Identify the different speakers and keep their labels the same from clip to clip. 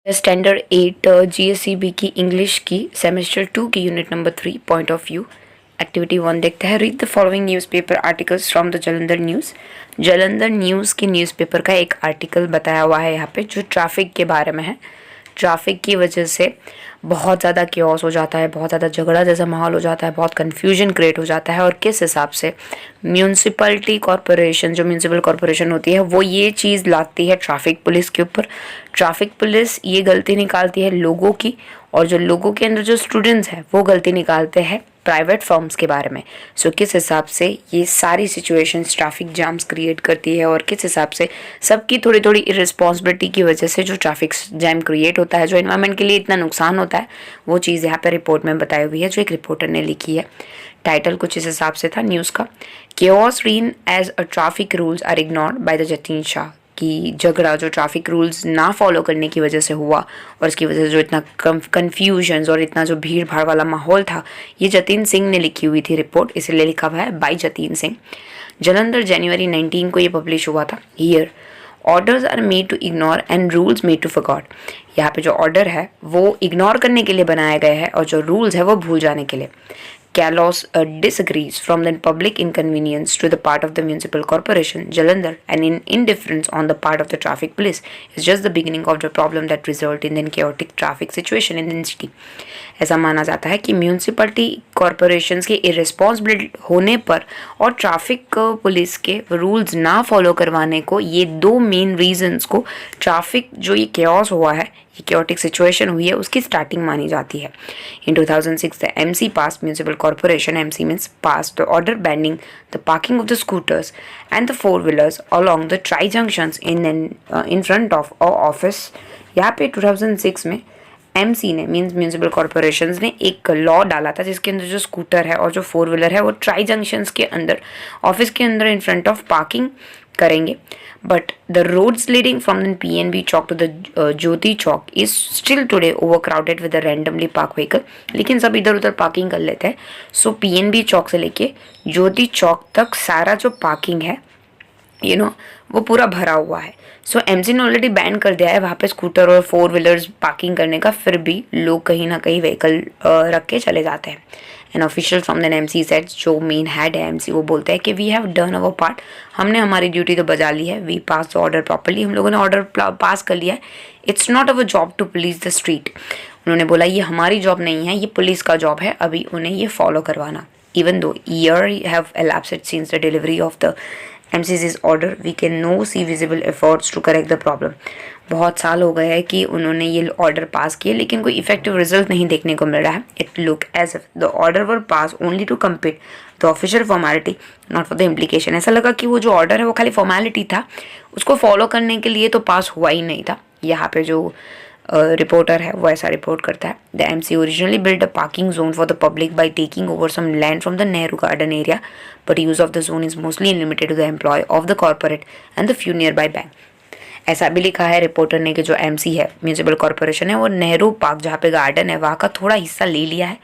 Speaker 1: Standard 8 GSEB की English की semester 2 की unit number 3 point of view activity 1 देखते हैं। Read the following newspaper articles from the Jalandhar news. Jalandhar news के newspaper का एक आर्टिकल बताया हुआ है यहाँ पे जो ट्रैफिक के बारे में है। ट्रैफिक की वजह से बहुत ज़्यादा क्योस हो जाता है, बहुत ज़्यादा झगड़ा जैसा माहौल हो जाता है, बहुत कन्फ्यूजन क्रिएट हो जाता है और किस हिसाब से म्यूनसिपलिटी कॉरपोरेशन जो म्यूनसिपल कॉरपोरेशन होती है वो ये चीज़ लाती है ट्रैफिक पुलिस के ऊपर। ट्रैफिक पुलिस ये गलती निकालती है लोगों की और जो लोगों के अंदर जो स्टूडेंट्स हैं वो गलती निकालते हैं प्राइवेट फर्म्स के बारे में। सो किस हिसाब से ये सारी सिचुएशंस ट्रैफिक जाम्स क्रिएट करती है और किस हिसाब से सबकी थोड़ी थोड़ी इरिस्पॉन्सिबिलिटी की वजह से जो ट्रैफिक जैम क्रिएट होता है, जो एनवायरनमेंट के लिए इतना नुकसान होता है, वो चीज़ यहाँ पे रिपोर्ट में बताई हुई है जो एक रिपोर्टर ने लिखी है। टाइटल कुछ इस हिसाब से था न्यूज़ का, chaos reign as a traffic rules are ignored by the Jatin Shah. कि झगड़ा जो ट्रैफिक रूल्स ना फॉलो करने की वजह से हुआ और इसकी वजह से जो इतना कन्फ्यूजन्स और इतना जो भीड़ भाड़ वाला माहौल था, ये जतीन सिंह ने लिखी हुई थी रिपोर्ट, इसलिए लिखा हुआ है बाय जतीन सिंह। जलंधर जनवरी 19 को ये पब्लिश हुआ था। Here orders are made to ignore and rules made to forgot. यहाँ पे जो ऑर्डर है वो इग्नोर करने के लिए बनाया गया है और जो रूल्स है वो भूल जाने के लिए। Kalos disagrees from the public inconvenience to the part of the municipal corporation, Jalandhar, and in indifference on the part of the traffic police is just the beginning of the problem that result in the chaotic traffic situation in the city. ऐसा माना जाता है कि municipality corporations के irresponsible होने पर और traffic police के रूल्स ना फॉलो करवाने को, ये दो मेन रीजंस को ट्रैफिक जो ये केओस हुआ है, ये chaotic सिचुएशन हुई है, उसकी स्टार्टिंग मानी जाती है। इन 2006 the MC passed municipal corporation MC means passed the order banning the parking of the scooters and the four wheelers along the tri junctions in front of our office। यहाँ पे 2006 में MC ने means municipal corporation ने एक law डाला था जिसके अंदर जो स्कूटर है और जो फोर व्हीलर है वो ट्राई जंक्शंस के अंदर ऑफिस के अंदर इन फ्रंट ऑफ पार्किंग करेंगे। But the roads leading from the PNB chowk to the Jyoti chowk is still today over crowded with randomly park vehicle. लेकिन सब इधर उधर पार्किंग कर लेते हैं। सो PNB चौक से लेके ज्योति चौक तक सारा जो पार्किंग है वो पूरा भरा हुआ है। सो MC ने ऑलरेडी बैन कर दिया है वहाँ पे स्कूटर और फोर व्हीलर्स पार्किंग करने का, फिर भी लोग कहीं ना कहीं व्हीकल रख के चले जाते हैं। An official from the MC said, जो मेन हेड है MC, वो बोलते हैं कि we have done our part, हमने हमारी ड्यूटी तो बजा ली है, we pass the order properly, हम लोगों ने ऑर्डर पास कर लिया है, it's not our job to police the street. उन्होंने बोला ये हमारी जॉब नहीं है, ये पुलिस का जॉब है अभी उन्हें ये फॉलो करवाना। Even though year have elapsed since the delivery of the MCC's order, we can no see visible efforts to correct the problem। बहुत साल हो गए हैं कि उन्होंने ये ऑर्डर पास किए लेकिन कोई इफेक्टिव रिजल्ट नहीं देखने को मिल रहा है। It look as if the order were pass only to complete the official formality not for the implication. ऐसा लगा कि वो जो ऑर्डर है वो खाली फॉर्मेलिटी था, उसको फॉलो करने के लिए तो पास हुआ ही नहीं था। यहाँ पे जो रिपोर्टर है वो ऐसा रिपोर्ट करता है। The MC originally build a parking zone for the public by taking over some land from the Nehru garden area, but use of the zone is mostly limited to the employ of the corporate and the few near by bank. ऐसा भी लिखा है reporter ने कि जो MC है municipal corporation है वो नेहरू पार्क जहाँ पे गार्डन है वहाँ का थोड़ा हिस्सा ले लिया है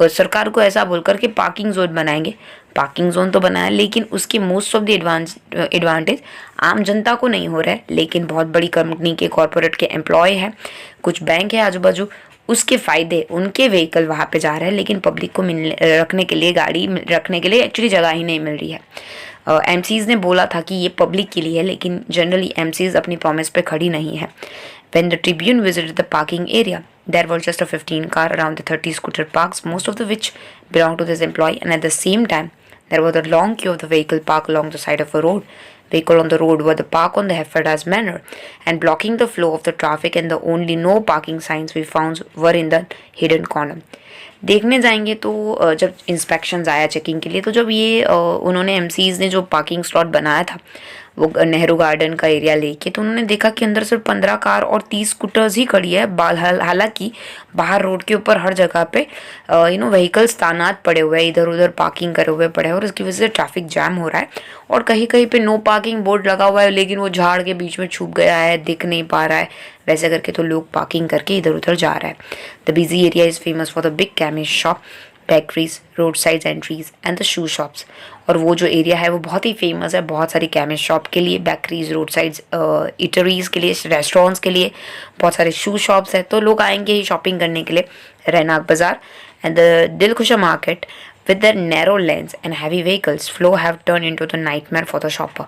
Speaker 1: सरकार को ऐसा बोलकर के पार्किंग जोन बनाएंगे। पार्किंग जोन तो बनाया लेकिन उसकी मोस्ट ऑफ द एडवांटेज आम जनता को नहीं हो रहा है, लेकिन बहुत बड़ी कंपनी के कॉर्पोरेट के एम्प्लॉय है, कुछ बैंक है आजू बाजू, उसके फ़ायदे उनके व्हीकल वहाँ पे जा रहे हैं, लेकिन पब्लिक को रखने के लिए गाड़ी रखने के लिए एक्चुअली जगह ही नहीं मिल रही है। MCs ने बोला था कि ये पब्लिक के लिए है, लेकिन जनरली MCs अपनी प्रॉमिस पे खड़ी नहीं है। When the Tribune visited the parking area, there were just a 15 car around the 30 scooter parks, most of which belonged to this employee, and at the same time, there was a long queue of the vehicle parked along the side of a road. Vehicle on the road were the park on the haphazard manner and blocking the flow of the traffic, and the only no parking signs we found were in the hidden corner। देखने जाएंगे तो जब inspections आया checking के लिए, तो जब ये उन्होंने MCs ने जो पार्किंग स्लॉट बनाया था वो नेहरू गार्डन का एरिया लेके, तो उन्होंने देखा कि अंदर सिर्फ 15 कार और 30 स्कूटर्स ही खड़ी है। हालांकि बाहर रोड के ऊपर हर जगह पे व्हीकल्स तानात पड़े हुए हैं, इधर उधर पार्किंग करे हुए पड़े हैं और इसकी वजह से ट्रैफिक जैम हो रहा है। और कहीं कहीं पे नो पार्किंग बोर्ड लगा हुआ है लेकिन वो झाड़ के बीच में छुप गया है, दिख नहीं पा रहा है, वैसे करके तो लोग पार्किंग करके इधर उधर जा रहा है। The busy area is famous for the big chemist shop bakeries, road side entries and the shoe shops. और वो जो एरिया है वो बहुत ही फेमस है बहुत सारी केमिस्ट शॉप के लिए, बेकरीज, रोड साइड्स, इटरीज के लिए, रेस्टोरेंट्स के लिए, बहुत सारे शू शॉप्स है, तो लोग आएंगे ही शॉपिंग करने के लिए। Rainak Bazaar and the Dilkusha market with their narrow lanes and heavy vehicles flow have turned into the nightmare for the shopper।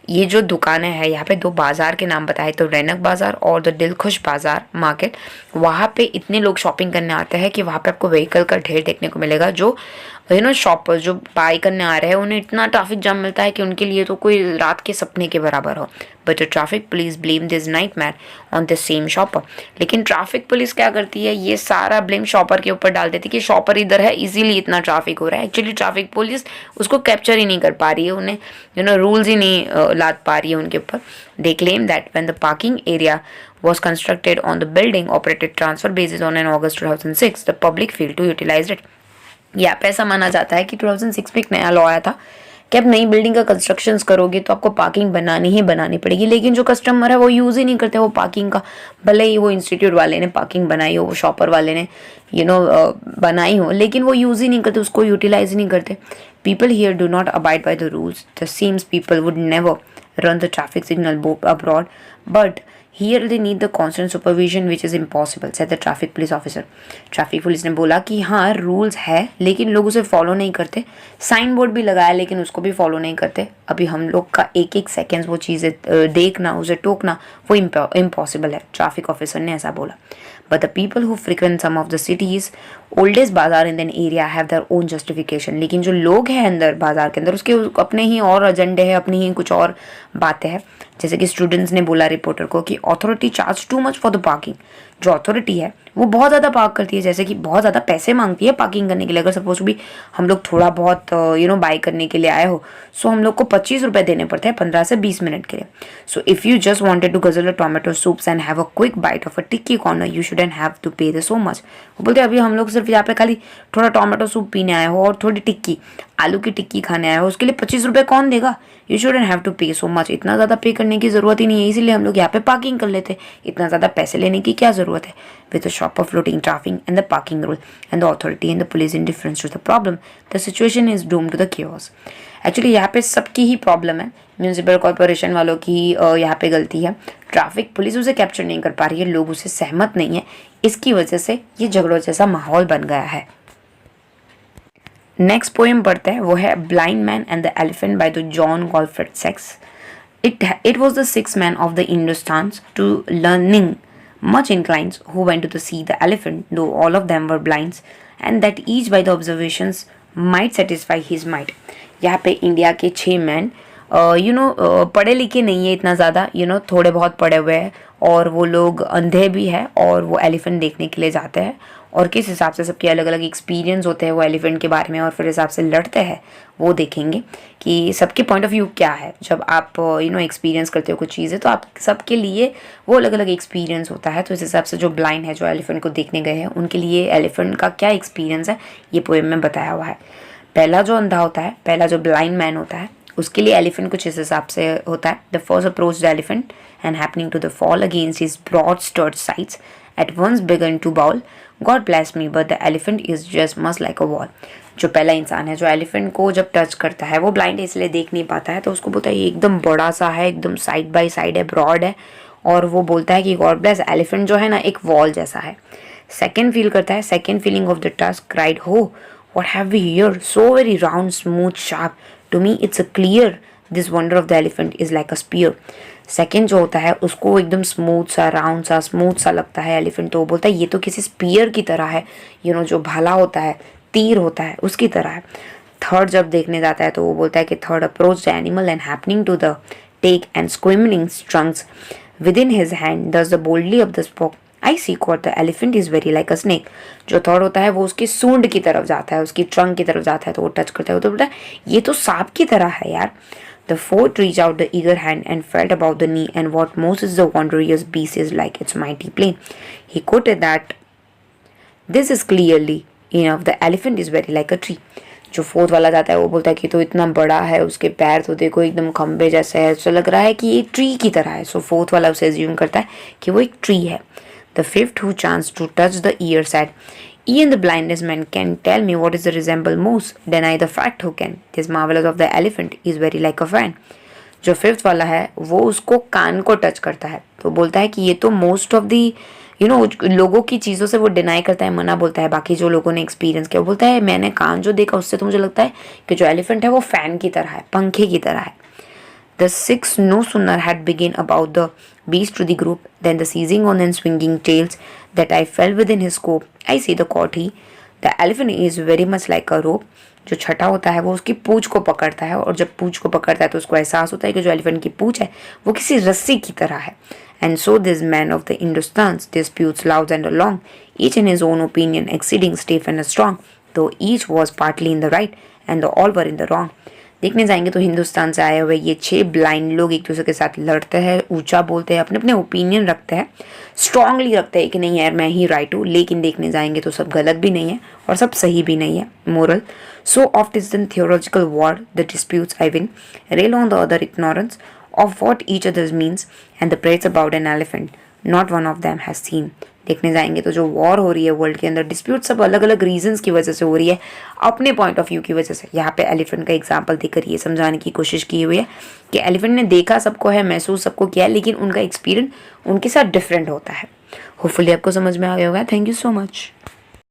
Speaker 1: ये जो दुकानें हैं यहाँ पे दो बाज़ार के नाम बताए, तो रैनक बाज़ार और द दिलखुश बाज़ार मार्केट। वहाँ पे इतने लोग शॉपिंग करने आते हैं कि वहाँ पे आपको व्हीकल का ढेर देखने को मिलेगा। जो शॉपर्स जो बाई करने आ रहे हैं उन्हें इतना ट्रैफिक जाम मिलता है कि उनके लिए तो कोई रात के सपने के बराबर हो। But the traffic police blame this nightmare on the same shopper. लेकिन ट्रैफिक पुलिस क्या करती है, ये सारा ब्लेम शॉपर के ऊपर डाल देती है कि शॉपर इधर है इसीलिए इतना ट्रैफिक हो रहा है। एक्चुअली ट्रैफिक पुलिस उसको कैप्चर ही नहीं कर पा रही है, उन्हें रूल्स ही नहीं लाद पा रही है उनके ऊपर। They claim that when the parking area was constructed on the building operated transfer basis on in August 2006, the public failed to utilize it। यहाँ पे ऐसा माना जाता है कि 2006 में एक नया लॉ आया था कि आप नई बिल्डिंग का कंस्ट्रक्शंस करोगे तो आपको पार्किंग बनानी ही बनानी पड़ेगी, लेकिन जो कस्टमर है वो यूज़ ही नहीं करते वो पार्किंग का। भले ही वो इंस्टीट्यूट वाले ने पार्किंग बनाई हो, वो शॉपर वाले ने बनाई हो, लेकिन वो यूज़ ही नहीं करते, उसको यूटिलाइज ही नहीं करते। People here do not abide by the rules. The same people would never run the traffic signal abroad, but here they need the constant supervision which is impossible, said the traffic police officer। Traffic police ने बोला कि हाँ rules है लेकिन लोग उसे follow नहीं करते, साइन बोर्ड भी लगाया लेकिन उसको भी फॉलो नहीं करते। अभी हम लोग का एक एक सेकेंड वो चीज़ें देखना, उसे टोकना वो इम्पॉसिबल है, ट्रैफिक ऑफिसर ने ऐसा बोला। But the people who frequent some of the cities oldest बाजार in an area have their own justification। लेकिन जो लोग हैं अंदर बाजार के अंदर उसके अपने ही और एजेंडे हैं, अपनी ही कुछ और बातें हैं। जैसे कि स्टूडेंट्स ने बोला रिपोर्टर को कि authority charge too much for the parking. जो अथॉरिटी है वो बहुत ज़्यादा पार्क करती है, जैसे कि बहुत ज़्यादा पैसे मांगती है पार्किंग करने के लिए। अगर सपोज भी हम लोग थोड़ा बहुत बाई करने के लिए आए हो, सो हम लोग को 25 रुपये देने पड़ते हैं 15 से 20 मिनट के लिए। So if you just wanted to guzzle a tomato soups and have a quick bite of a tikki corner you shouldn't have to pay the so much. वो बोलते हैं अभी हम लोग सिर्फ यहाँ पे खाली थोड़ा टोमेटो सूप पीने आए हो और थोड़ी टिक्की, आलू की टिक्की खाने आए हो, उसके लिए 25 रुपये कौन देगा? यू शुडंट हैव टू पे सो मच। इतना ज़्यादा पे करने की ज़रूरत ही नहीं है, इसीलिए हम लोग यहाँ पे पार्किंग कर लेते, इतना ज़्यादा पैसे लेने की क्या ज़रूरत है। With the shop of floating traffic and the parking rule and the authority and the police indifference to the problem, the situation is doomed to the chaos। Actually यहाँ पे सबकी ही प्रॉब्लम है, म्यूनसिपल कॉर्पोरेशन वालों की यहाँ पे गलती है, ट्रैफिक पुलिस उसे कैप्चर नहीं कर पा रही है, लोग उसे सहमत नहीं है, इसकी वजह से ये झगड़ों जैसा माहौल बन गया है। नेक्स्ट पोएम पढ़ते हैं, वो है blind man and the elephant by the John Godfrey Saxe. It was the six men of the Hindustans to learning much inclines who went to see the elephant, though all of them were blinds, and that each by the observations might satisfy his might। यहाँ पे India के 6 man पढ़े लिखे नहीं है इतना ज़्यादा, थोड़े बहुत पढ़े हुए हैं, और वो लोग अंधे भी हैं और वो एलिफेंट देखने के लिए जाते हैं, और किस हिसाब से सबके अलग अलग एक्सपीरियंस होते हैं वो एलिफेंट के बारे में, और फिर हिसाब से लड़ते हैं। वो देखेंगे कि सबके पॉइंट ऑफ व्यू क्या है। जब आप एक्सपीरियंस करते हो कुछ चीज़ें तो आप सबके लिए वो अलग अलग एक्सपीरियंस होता है। तो इस हिसाब से जो ब्लाइंड है, जो एलिफेंट को देखने गए हैं, उनके लिए एलिफेंट का क्या एक्सपीरियंस है ये पोएम में बताया हुआ है। पहला जो अंधा होता है, पहला जो ब्लाइंड मैन होता है, उसके लिए एलिफेंट कुछ इस हिसाब से होता है। The first approach the elephant and happening to the fall against his broad sturdy sides at once began to bawl god bless me but the elephant is just must like a wall. जो पहला इंसान है जो elephant को जब touch करता है, वो ब्लाइंड है इसलिए देख नहीं पाता है, तो उसको बोलता है ये एकदम बड़ा सा है, एकदम साइड बाई साइड है, ब्रॉड है, और वो बोलता है कि गॉड ब्लेस एलिफेंट जो है ना एक वॉल जैसा है। सेकेंड फील करता है, second feeling of the touch cried हो what have we here, so very round, smooth, sharp, to me it's a clear this wonder of the elephant is like a spear। Second जो होता है उसको एकदम smooth सा, round सा, smooth सा लगता है एलिफेंट, तो वो बोलता है ये तो किसी स्पीयर की तरह है, जो भाला होता है, तीर होता है, उसकी तरह है। थर्ड जब देखने जाता है तो वो बोलता है कि third approach the animal and happening to the take and squirming trunks within his hand thus the boldly of the spoke I see quoth the elephant is very like a snake. जो third होता है वो उसकी सूंड की तरफ जाता है, उसकी ट्रंक की तरफ जाता है, तो वो टच करता है तो बोलता है ये तो सांप की तरह है यार। The fourth reach out the eager hand and felt about the knee and what most is the wondrous beast is like it's mighty plain. He quoted that this is clearly enough the elephant is very like a tree. जो fourth वाला जाता है वो बोलता है कि तो इतना बड़ा है, उसके पैर तो देखो एकदम खंबे जैसे है, तो लग रहा है कि ये ट्री की तरह है। सो फोर्थ वाला उसे एज्यूम करता है कि वो एक ट्री है। The fifth who chanced to touch the ear said, Even the blindest man can tell me what is the resemble most. Deny the fact who can. This marvelous of the elephant is very like a fan. जो fifth वाला है वो उसको कान को touch करता है, तो बोलता है कि ये तो मोस्ट ऑफ दी लोगों की चीज़ों से वो डिनाई करता है, मना बोलता है। बाकी जो लोगों ने एक्सपीरियंस किया वो बोलता है मैंने कान जो देखा उससे तो मुझे लगता है कि जो एलिफेंट है वो फैन की तरह है, पंखे की तरह है। The six no sooner had begun about the beast to the group than the seizing on and swinging tails that I fell within his scope. I see the caught he. The elephant is very much like a rope. जो छठा होता है वो उसकी पूंछ को पकड़ता है, और जब पूंछ को पकड़ता है तो उसको एहसास होता है कि जो एलिफेंट की पूंछ है वो किसी रस्सी की तरह है। And so this man of the Hindustans disputes loud and long, each in his own opinion exceeding stiff and strong, though each was partly in the right and the all were in the wrong. देखने जाएंगे तो हिंदुस्तान से आए हुए ये 6 blind लोग एक दूसरे के साथ लड़ते हैं, ऊंचा बोलते हैं, अपने अपने ओपिनियन रखते हैं, स्ट्रांगली रखते हैं कि नहीं यार मैं ही राइट हूँ, लेकिन देखने जाएंगे तो सब गलत भी नहीं है और सब सही भी नहीं है। Moral, so oft is in theological war the disputes I win, rail on the other ignorance of what each other means and the praise about an elephant not one of them has seen। देखने जाएंगे तो जो war हो रही है world के अंदर, dispute सब अलग अलग रीजंस की वजह से हो रही है, अपने पॉइंट ऑफ व्यू की वजह से। यहाँ पे एलिफेंट का एग्जांपल देकर ये समझाने की कोशिश की हुई है कि एलिफेंट ने देखा सबको है, महसूस सबको किया है, लेकिन उनका एक्सपीरियंस उनके साथ डिफरेंट होता है। होपफुली आपको समझ में आ गया होगा। Thank you so much.